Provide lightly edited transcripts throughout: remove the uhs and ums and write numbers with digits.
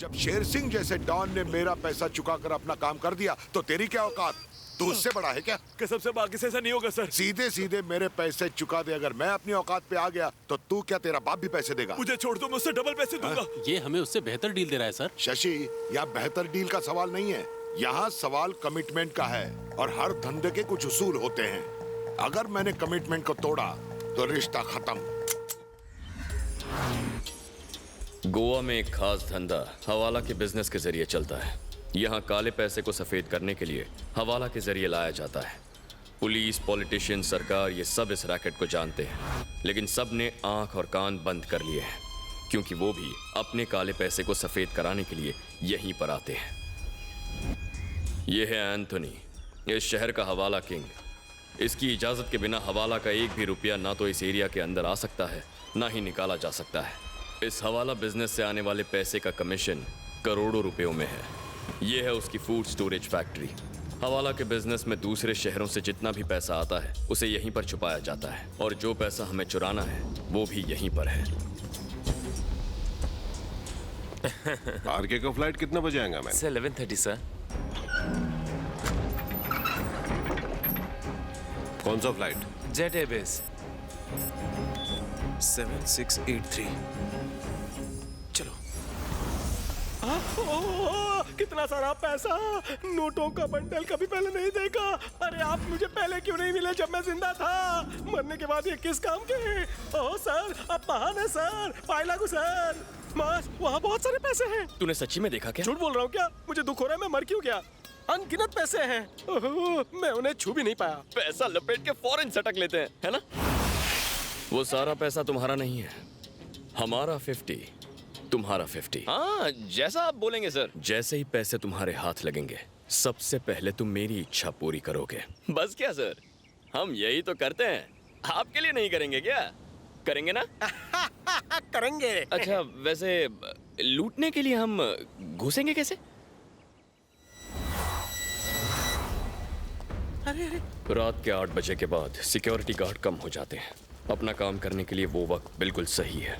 जब शेर सिंह जैसे डॉन ने मेरा पैसा चुकाकर अपना काम कर दिया तो तेरी क्या औकात? तू उससे बड़ा है क्या? कसम से बाकी से ऐसा नहीं होगा सर। सीधे सीधे मेरे पैसे चुका दे। अगर मैं अपनी औकात पे आ गया तो तू क्या, तेरा बाप भी पैसे देगा? मुझे छोड़ दो, मैं उससे डबल पैसे दूंगा। ये हमें उससे बेहतर डील दे रहा है सर। शशि, यह बेहतर डील का सवाल नहीं है, यहाँ सवाल कमिटमेंट का है। और हर धंधे के कुछ उसूल होते हैं। अगर मैंने कमिटमेंट को तोड़ा तो रिश्ता खत्म। गोवा में एक खास धंधा हवाला के बिजनेस के जरिए चलता है। यहाँ काले पैसे को सफेद करने के लिए हवाला के जरिए लाया जाता है। पुलिस, पॉलिटिशियन, सरकार, ये सब इस रैकेट को जानते हैं, लेकिन सब ने आंख और कान बंद कर लिए हैं, क्योंकि वो भी अपने काले पैसे को सफेद कराने के लिए यहीं पर आते हैं। ये है एंथोनी, इस शहर का हवाला किंग। इसकी इजाजत के बिना हवाला का एक भी रुपया ना तो इस एरिया के अंदर आ सकता है, ना ही निकाला जा सकता है। इस हवाला बिजनेस से आने वाले पैसे का कमीशन करोड़ों रुपयों में है। यह है उसकी फूड स्टोरेज फैक्ट्री। हवाला के बिजनेस में दूसरे शहरों से जितना भी पैसा आता है उसे यहीं पर छुपाया जाता है, और जो पैसा हमें चुराना है वो भी यहीं पर है। आरके का फ्लाइट कितना बजे आएगा? मैं 11:30 सर। कौन सा फ्लाइट? Jet Airways 7683। चलो। कितना सारा पैसा, नोटों का बंडल कभी पहले नहीं देखा। अरे आप मुझे पहले क्यों नहीं मिले जब मैं जिंदा था? मरने के बाद ये किस काम के? ओह सर, आप महान है सर। पाई लागू सर। मास, वहाँ बहुत सारे पैसे हैं। तूने सच्ची में देखा क्या? झूठ बोल रहा हूँ क्या? मुझे दुख हो रहा है, मैं मर क्यों गया? अनगिनत पैसे हैं। ओह, मैं उन्हें छू भी नहीं पाया। पैसा लपेट के फौरन सटक लेते हैं, है ना? वो सारा पैसा तुम्हारा नहीं है, हमारा 50, तुम्हारा 50। हाँ, जैसा आप बोलेंगे सर। जैसे ही पैसे तुम्हारे हाथ लगेंगे, सबसे पहले तुम मेरी इच्छा पूरी करोगे। बस क्या सर, हम यही तो करते हैं। आपके लिए नहीं करेंगे क्या? करेंगे ना? करेंगे। अच्छा, वैसे लूटने के लिए हम घुसेंगे कैसे? अरे रात के 8 बजे के बाद सिक्योरिटी गार्ड कम हो जाते हैं। अपना काम करने के लिए वो वक्त बिल्कुल सही है।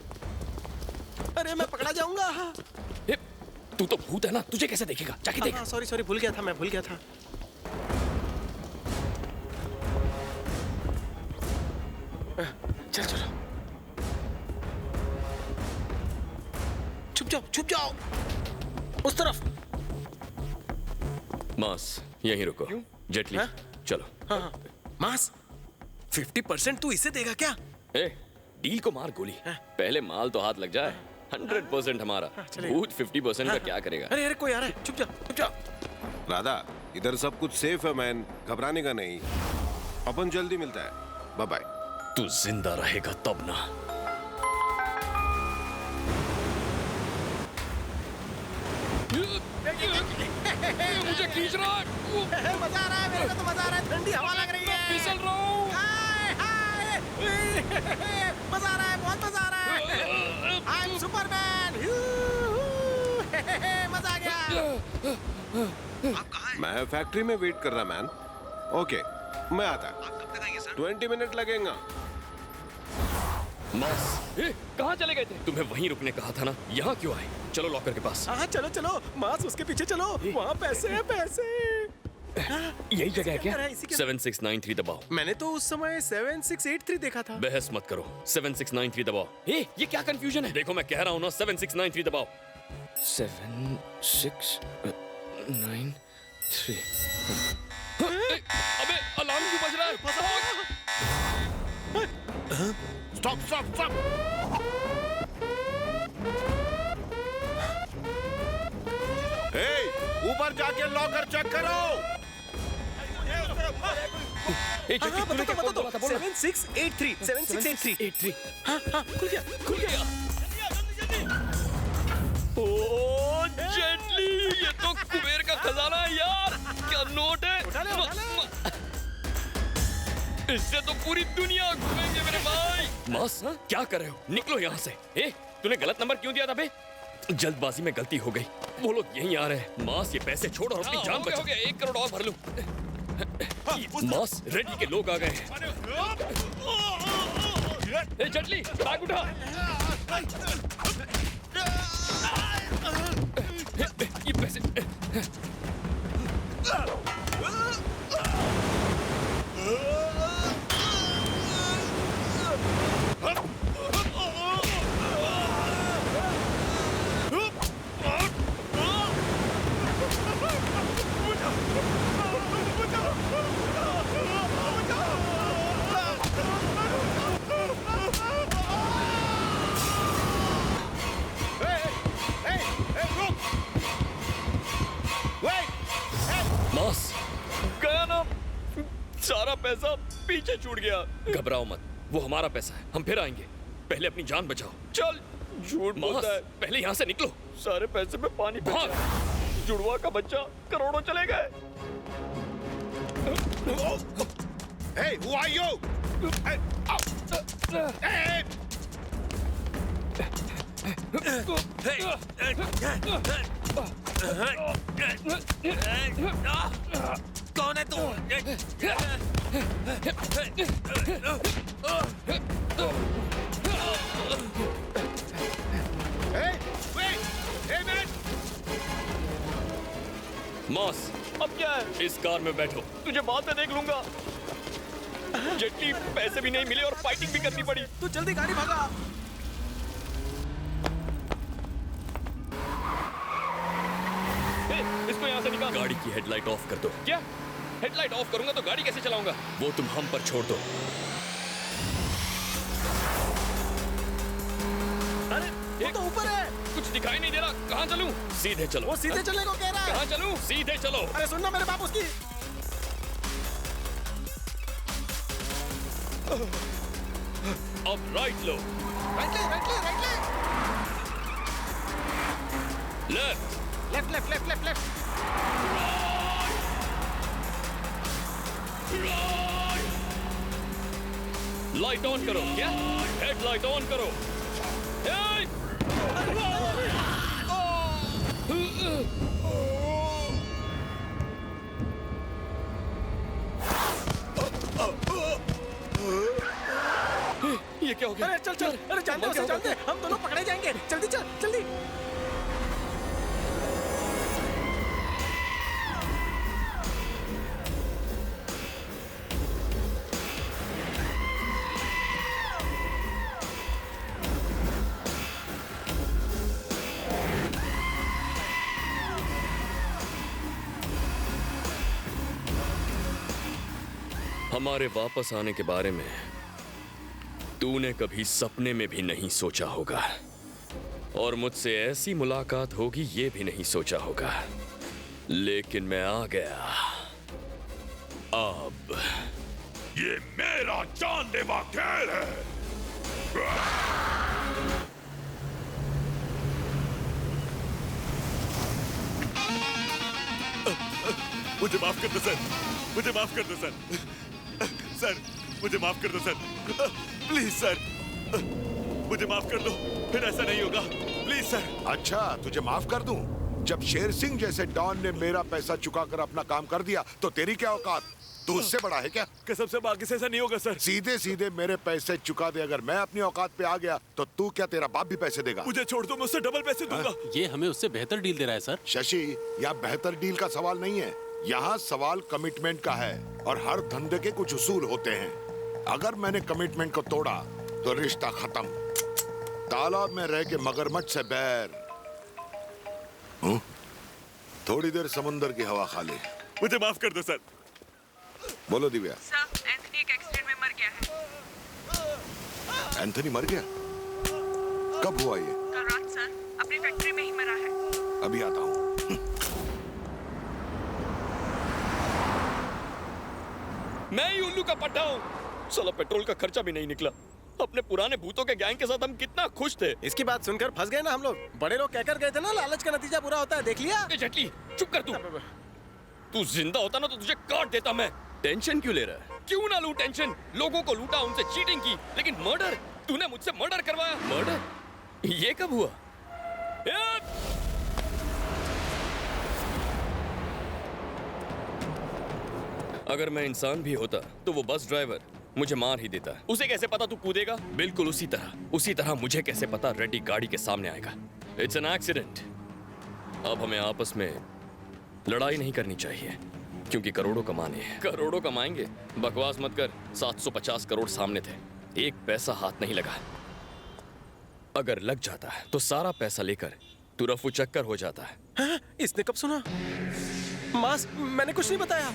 अरे मैं पकड़ा जाऊंगा। ए, तू तो भूत है ना, तुझे कैसे देखेगा? जाके देख। सॉरी भूल गया था, मैं भूल गया था। चल चलो। छुप जाओ उस तरफ। मास, यहीं रुको। जेटली, हाँ? चलो। हाँ। मास, 50% तू इसे देगा क्या? ए, डील को मार गोली। पहले माल तो हाथ लग जाए। 100% हमारा। भूत 50% का क्या करेगा? अरे कोई आ रहा है। छुप जाओ। राधा, इधर सब कुछ सेफ है मैन, घबराने का नहीं। अपन जल्दी मिलता है। Bye bye. तू जिंदा रहेगा तब ना। मुझे खींच रहा है। मजा आ रहा है, मेरे को तो मजा आ रहा है। ठंडी हवा लग रही है। फिसल रहा हूँ। मजा आ रहा है, बहुत मजा आ रहा है। I am Superman. मजा आ गया। मैं फैक्ट्री में वेट कर रहा मैन। ओके, मैं आता। 20 मिनट लगेगा। मास, कहाँ चले गए थे? तुम्हें वहीं रुकने कहा था ना, यहाँ क्यों आए? चलो लॉकर के पास। हाँ चलो। मास, उसके पीछे चलो। वहाँ पैसे हैं, पैसे। यही जगह है क्या? 7693 दबाओ। मैंने तो उस समय 7683 देखा था। बहस मत करो, 7693 दबाओ। ये क्या कंफ्यूजन है? देखो मैं कह रहा हूँ ना, 7693 दबाओ। 7693। अबे अलार्म क्यों बज रहा है? स्टॉप। ऊपर जाके लॉकर चेक करो। बता दो। 7683। हाँ, खुल गया। ओ जेटली, ये तो कुबेर का खजाना है यार। क्या नोट है? उठा ले। इससे तो पूरी दुनिया घूमेंगे मेरे भाई। मास, क्या कर रहे हो? निकलो यहाँ से। तूने गलत नंबर क्यों दिया था बे? जल्दबाजी में गलती हो गई। वो लोग यहीं आ रहे हैं। मास, ये पैसे छोड़ और अपनी जान बचा। हो गया, 1 करोड़ और भर लूं। मास, रेडी के लोग आ गए हैं। जेटली, बैग उठा। पीछे छूट गया। घबराओ मत, वो हमारा पैसा है, हम फिर आएंगे। पहले अपनी जान बचाओ। चल। झूठ बोलता है। पहले यहाँ से निकलो। सारे पैसे में पानी भाग। जुड़वा का बच्चा, करोड़ों चले गए। Hey, who are you? Hey, hey. कौन है तू? Hey, wait! Hey, man! Moss, अब क्या है? इस कार में बैठो, तुझे बाद में देख लूंगा। जेटली, पैसे भी नहीं मिले और फाइटिंग भी करनी पड़ी। तू जल्दी गाड़ी भगा। इसको यहाँ से निकाल। गाड़ी की हेडलाइट ऑफ कर दो। क्या? हेडलाइट ऑफ करूंगा तो गाड़ी कैसे चलाऊंगा? वो तुम हम पर छोड़ दो। अरे वो तो ऊपर है। कुछ दिखाई नहीं दे रहा, कहाँ चलूं? सीधे चलो। वो सीधे चलने को कह रहा है। कहाँ चलूं? सीधे चलो। अरे सुनना मेरे बाप उसकी। अब राइट लो। राइट ले, राइट ले, राइट ले। Left. Left left left left left. Light on करो। क्या? हेडलाइट ऑन करो। ए! ये क्या हो गया? अरे चल चल, अरे जानते उसे जानते, हम दोनों पकड़े जाएंगे। जल्दी चल, जल्दी। हमारे वापस आने के बारे में तूने कभी सपने में भी नहीं सोचा होगा, और मुझसे ऐसी मुलाकात होगी ये भी नहीं सोचा होगा, लेकिन मैं आ गया। अब ये मेरा जानलेवा खेल है। मुझे माफ कर दो सर, मुझे माफ कर दो सर। सर, मुझे माफ कर दो सर, प्लीज सर, मुझे माफ कर दो, फिर ऐसा नहीं होगा, प्लीज सर। अच्छा, तुझे माफ कर दूं? जब शेर सिंह जैसे डॉन ने मेरा पैसा चुकाकर अपना काम कर दिया, तो तेरी क्या औकात? तू उससे बड़ा है क्या? कसम से बाकी से ऐसा नहीं होगा सर। सीधे सीधे मेरे पैसे चुका दे। अगर मैं अपनी औकात पे आ गया तो तू क्या, तेरा बाप भी पैसे देगा? मुझे छोड़ दो, मैं उससे डबल पैसे दूंगा। ये हमें उससे बेहतर डील दे रहा है सर। शशि, यहाँ बेहतर डील का सवाल नहीं है, यहाँ सवाल कमिटमेंट का है, और हर धंधे के कुछ उसूल होते हैं। अगर मैंने कमिटमेंट को तोड़ा तो रिश्ता खत्म। तालाब में रह के मगरमच्छ से बैर। थोड़ी देर समंदर की हवा खा ले। मुझे माफ कर दो सर। बोलो दिव्या। सर, एंथनी एक एक्सीडेंट में मर गया है। एंथनी मर गया? कब हुआ ये? कल रात सर, अपनी फैक्ट्री में ही मरा है। अभी आता हूँ। मैं ही उल्लू का पट्टा हूँ। साला पेट्रोल का खर्चा भी नहीं निकला। अपने पुराने भूतों के गैंग के साथ हम कितना खुश थे। इसकी बात सुनकर फंस गए ना हम लोग। बड़े लोग कहकर गए थे ना, लालच का नतीजा बुरा होता है, देख लिया? जेटली, चुप कर तू। तू जिंदा होता ना तो तुझे काट देता मैं। टेंशन क्यों ले रहा है? क्यों ना लूं टेंशन? लोगों को लूटा, उनसे चीटिंग की, लेकिन मर्डर? तूने मुझसे मर्डर करवाया। मर्डर? ये कब हुआ? अगर मैं इंसान भी होता तो वो बस ड्राइवर मुझे मार ही देता। उसे कैसे पता तू कूदेगा? बिल्कुल उसी तरह मुझे कैसे पता रेड्डी गाड़ी के सामने आएगा? It's an accident. अब हमें आपस में लड़ाई नहीं करनी चाहिए, क्योंकि करोड़ों कमाने हैं। करोड़ों कमाएंगे? बकवास मत कर। 750 करोड़ सामने थे, एक पैसा हाथ नहीं लगा। अगर लग जाता है तो सारा पैसा लेकर तू रफू चक्कर हो जाता है। हाँ? इसने कब सुना? मास, मैंने कुछ नहीं बताया।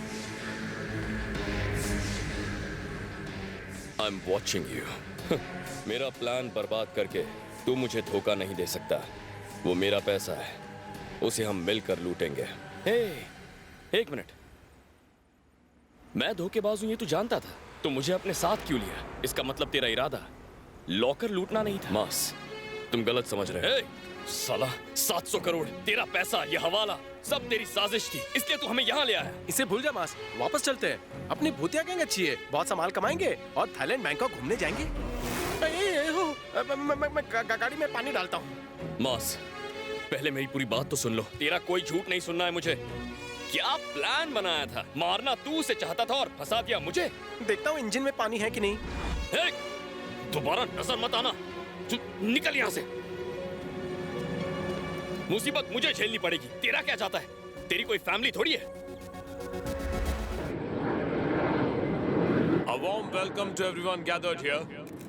I am watching you. मेरा प्लान बर्बाद करके तू मुझे धोखा नहीं दे सकता। वो मेरा पैसा है, उसे हम मिलकर लूटेंगे। हे, एक मिनट। मैं धोखेबाज हूं ये तू जानता था, तो मुझे अपने साथ क्यों लिया? इसका मतलब तेरा इरादा लॉकर लूटना नहीं था। मास, तुम गलत समझ रहे हो। साला 700 करोड़ तेरा पैसा, ये हवाला सब तेरी साजिश थी, इसलिए तू हमें यहाँ ले आया। इसे भूल जा मास, वापस चलते हैं। अपनी भूतिया गैंग अच्छी है, बहुत सामान कमाएंगे और थाईलैंड बैंकॉक घूमने जाएंगे। मैं गाड़ी में पानी डालता हूँ। मास, पहले मेरी पूरी बात तो सुन लो। तेरा कोई झूठ नहीं सुनना है मुझे। क्या प्लान बनाया था? मारना तू उसे चाहता था और फंसा दिया मुझे। देखता हूँ इंजन में पानी है कि नहीं। दोबारा नजर मत आना, निकल यहाँ से। मुसीबत मुझे झेलनी पड़ेगी। तेरा क्या चाहता है? तेरी कोई फैमिली थोड़ी है। A warm welcome to everyone gathered here.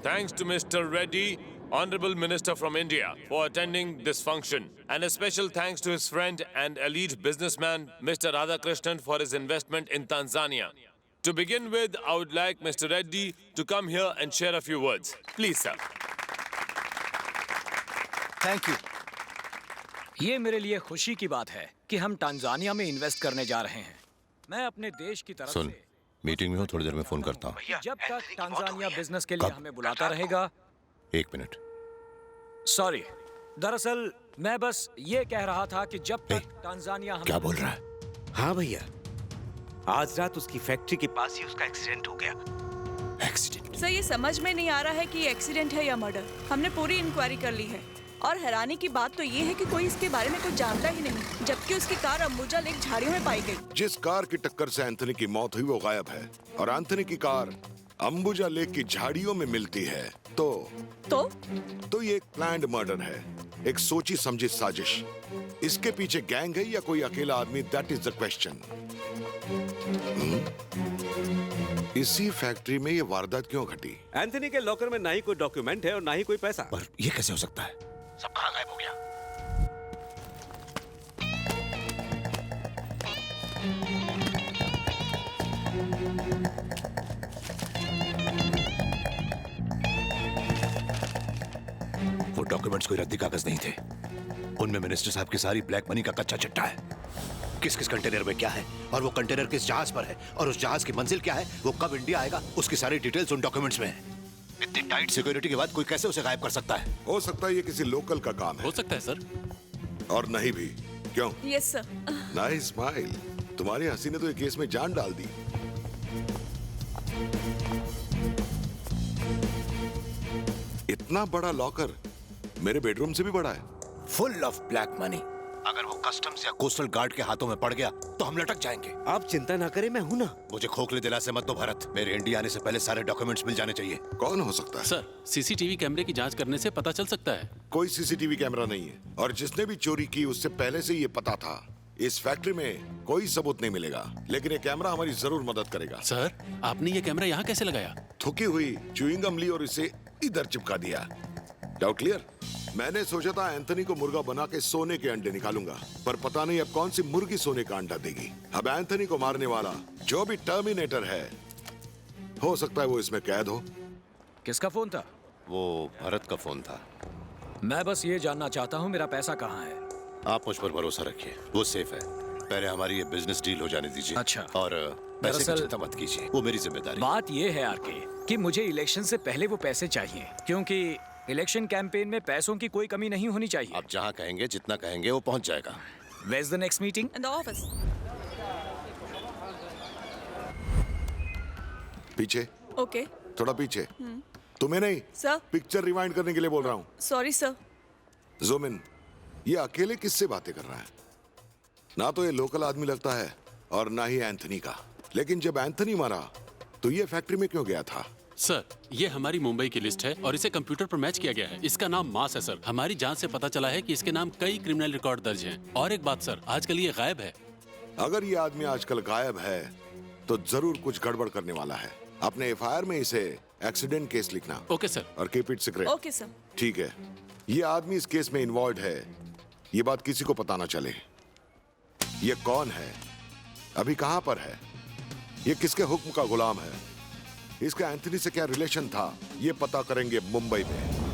Thanks to Mr. Reddy, Honorable Minister from India, for attending this function. And a special thanks to his friend and elite businessman, Mr. Radhakrishnan, for his investment in Tanzania. To begin with, I would like Mr. Reddy to come here and share a few words. Please, sir. Thank you. ये मेरे लिए खुशी की बात है कि हम Tanzania में इन्वेस्ट करने जा रहे हैं। मैं अपने देश की तरफ सुन, से मीटिंग में हो, थोड़ी देर में फोन करता हूँ। जब तक टांजानिया बिजनेस के लिए हमें बुलाता रहेगा। 1 मिनट। सॉरी, दरअसल मैं बस ये कह रहा था कि जब तक टांजानिया हमें क्या बोल रहा है? हाँ भैया, आज रात उसकी फैक्ट्री के पास ही उसका एक्सीडेंट हो गया। एक्सीडेंट? सर, ये समझ में नहीं आ रहा है कि ये एक्सीडेंट है या मर्डर। हमने पूरी इंक्वायरी कर ली है और हैरानी की बात तो ये है कि कोई इसके बारे में कुछ जानता ही नहीं, जबकि उसकी कार अंबुजा लेक झाड़ियों में पाई गई। जिस कार की टक्कर से एंथनी की मौत हुई वो गायब है और एंथनी की कार अंबुजा लेक की झाड़ियों में मिलती है। तो ये एक प्लान्ड मर्डर है, एक सोची समझी साजिश। इसके पीछे गैंग है या कोई अकेला आदमी? That is the question. इसी फैक्ट्री में ये वारदात क्यों घटी? एंथनी के लॉकर में ना ही कोई डॉक्यूमेंट है और ना ही कोई पैसा। पर ये कैसे हो सकता है? सब कहाँ गायब हो गया? वो डॉक्यूमेंट्स कोई रद्दी कागज नहीं थे। उनमें मिनिस्टर साहब की सारी ब्लैक मनी का कच्चा चिट्ठा है। किस किस कंटेनर में क्या है और वो कंटेनर किस जहाज पर है और उस जहाज की मंजिल क्या है, वो कब इंडिया आएगा, उसकी सारी डिटेल्स उन डॉक्यूमेंट्स में है। इतनी टाइट सिक्योरिटी के बाद कोई कैसे उसे गायब कर सकता है? हो सकता है ये किसी लोकल का काम है। हो सकता है सर। और नहीं भी। क्यों? Yes sir. Nice smile. तुम्हारी हंसी ने तो ये केस में जान डाल दी। इतना बड़ा लॉकर मेरे बेडरूम से भी बड़ा है। Full of black money. अगर वो कस्टम्स या कोस्टल गार्ड के हाथों में पड़ गया तो हम लटक जाएंगे। आप चिंता ना करें, मैं हूं ना। मुझे खोखले दिलासे मत दो भरत। मेरे इंडिया आने से पहले सारे डॉक्यूमेंट्स मिल जाने चाहिए। कौन हो सकता है? सर, सीसीटीवी कैमरे की जांच करने से पता चल सकता है। कोई सीसीटीवी कैमरा नहीं है और जिसने भी चोरी की उससे पहले से ये पता था। इस फैक्ट्री में कोई सबूत नहीं मिलेगा, लेकिन ये कैमरा हमारी जरूर मदद करेगा। सर, आपने ये कैमरा यहाँ कैसे लगाया? थुकी हुई च्युइंगम ली और इसे इधर चिपका दिया। Doubt clear? मैंने सोचा था एंथनी को मुर्गा बना के सोने के अंडे निकालूंगा, पर पता नहीं अब कौन सी मुर्गी सोने का अंडा देगी। अब एंथनी को मारने वाला जो भी टर्मिनेटर है, हो सकता है वो इसमें कैद हो। किसका फोन था? वो भरत का फोन था। मैं बस ये जानना चाहता हूँ मेरा पैसा कहाँ है। आप मुझ पर भरोसा रखिए, वो सेफ है। पहले हमारी ये बिजनेस डील हो जाने दीजिए। अच्छा। और पैसे की चिंता मत कीजिए, वो मेरी जिम्मेदारी। बात ये है आरके कि मुझे इलेक्शन से पहले वो पैसे चाहिए, क्योंकि इलेक्शन कैंपेन में पैसों की कोई कमी नहीं होनी चाहिए। आप जहाँ कहेंगे, जितना कहेंगे, वो पहुँच जाएगा। Where's the next meeting? In the office. पीछे। Okay. थोड़ा पीछे। तुम्हें नहीं, सर। पिक्चर रिवाइंड करने के लिए बोल रहा हूँ। Sorry sir. Zoom in. ये अकेले किससे बातें कर रहा है? ना तो ये लोकल आदमी लगता है और ना ही एंथनी का। लेकिन जब एंथनी मरा तो ये फैक्ट्री में क्यों गया था? सर, ये हमारी मुंबई की लिस्ट है और इसे कंप्यूटर पर मैच किया गया है। इसका नाम मास है सर। हमारी जांच से पता चला है कि इसके नाम कई क्रिमिनल रिकॉर्ड दर्ज हैं। और एक बात सर, आजकल ये गायब है। अगर ये आदमी आजकल गायब है तो जरूर कुछ गड़बड़ करने वाला है। अपने एफआईआर में इसे एक्सीडेंट केस लिखना। Okay sir. और keep it secret. Okay sir. ठीक है। ये आदमी इस केस में इन्वॉल्व है, ये बात किसी को पता ना चले। ये कौन है, अभी कहां पर है, ये किसके हुक्म का गुलाम है, इसका एंथनी से क्या रिलेशन था, ये पता करेंगे मुंबई में।